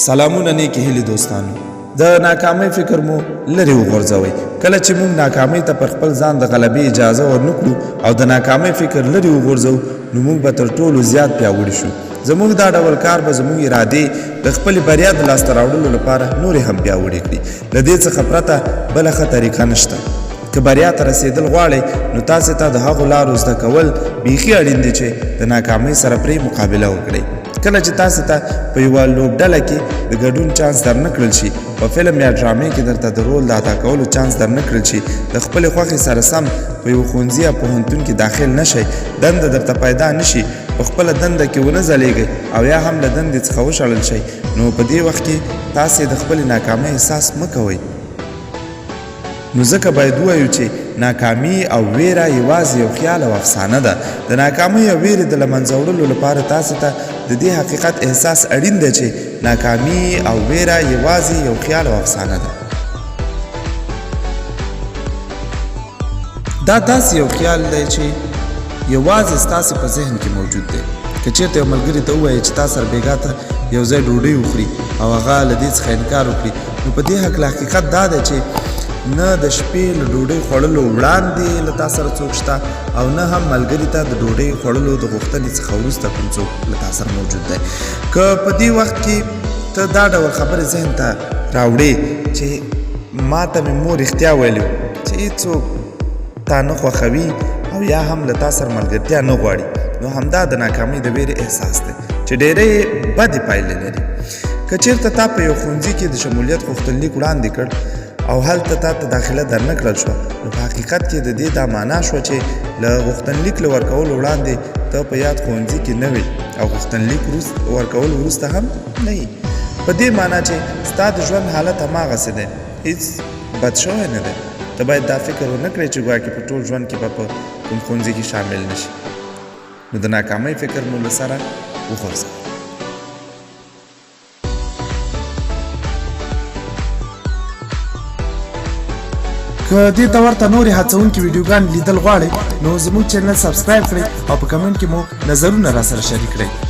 سلامونه نیکی هیلې دوستانو د ناکامۍ فکر مو لرې وغورځوئ کله چې موږ ناکامۍ ته پر خپل ځان د غلبې اجازه ورنکړو او د ناکامۍ فکر لرې وغورځو نو موږ به تر ټولو زیات پیاوړي شو زموږ دا ډول کار به زموږ ارادې د خپلې بریا د لاسته راوړلو لپاره نورې هم پیاوړې کړي له دې څخه پرته بله ښه طریقه نشته که بریا ته رسېدل غواړئ نو تاسې ته د هغو لارو زده کول بیخي اړین دي چې د ناکامۍ سره پرې مقابله وکړئ کله چې تاسې ته په یوه لوبډله کې د ګډون چانس در نه کړل شي په فلم یا ډرامې کې درته د رول د ادا کولو چانس در نه کړل شي د خپلې خوښې سره سم په یوه ښوونځي یا پوهنتون کې داخل نه شئ دنده درته پیدا نه شي په خپله دنده کې ونه ځلیږئ او یا هم له دندې څخه وشړل شئ نو په دې وخت کې تاسې د خپلې ناکامۍ احساس مه کوئ نو ځکه باید ووایو چې ناکامي او ویره یوازې یو خیال او افسانه ده د ناکامۍ او ویرې د له منځه وړلو لپاره تاسې ته د دې حقیقت احساس اړین دی چې ناکامي او ویره یوازې یو خیال او افسانه ده دا داسې یو خیال دی چې یوازې ستاسې په ذهن کې موجود دی که چېرته یو ملګري ته ووایې چې تا سره بېګا ته یو ځای ډوډۍ وخوري او هغه له دې څخه انکار وکړي نو په دې هکله حقیقت دا دی چې نه د شپې له ډوډۍ خوړلو وړاندې له تا سره څوک شته او نه هم ملګري ته د ډوډۍ خوړلو د غوښتنې څخه وروسته کوم څوک له تا سره موجود دی که په دې وخت کې ته دا ډول خبرې ذهن ته راوړې چې ما ته مې مور رښتیا ویلي چې هېڅوک تا نه خوښوي او یا هم له تا سره ملګرتیا نه غواړي نو همدا د ناکامۍ د ویرې احساس دی چې ډېرې بدې پایلې لري که چېرته تا په یو ښوونځي کې د شمولیت غوښتنلیک وړاندې کړ او هلته تا ته داخله در نه کړل شوه نو په حقیقت کې د دې دا معنا شوه چې له غوښتنلیک له ورکولو وړاندې ته په یاد ښوونځي کې نه وې او غوښتنلیک ورکولو وروسته هم نه یې په دې معنا چې ستا د ژوند حالت هماغسې دی هېڅ بد شوی نه دی ته باید دا فکر ونه کړې چې ګواکې په ټول ژوند کې به په کوم ښوونځي کې شامل نه شي نو د ناکامۍ فکر مو له سره وغورځوئ که دې ته ورته نورې هڅونکي ویډیوګانې لیدل غواړئ نو زموږ چینل سبسکرایب کړئ او په کمنټ کې مو نظرونه راسره شریک کړئ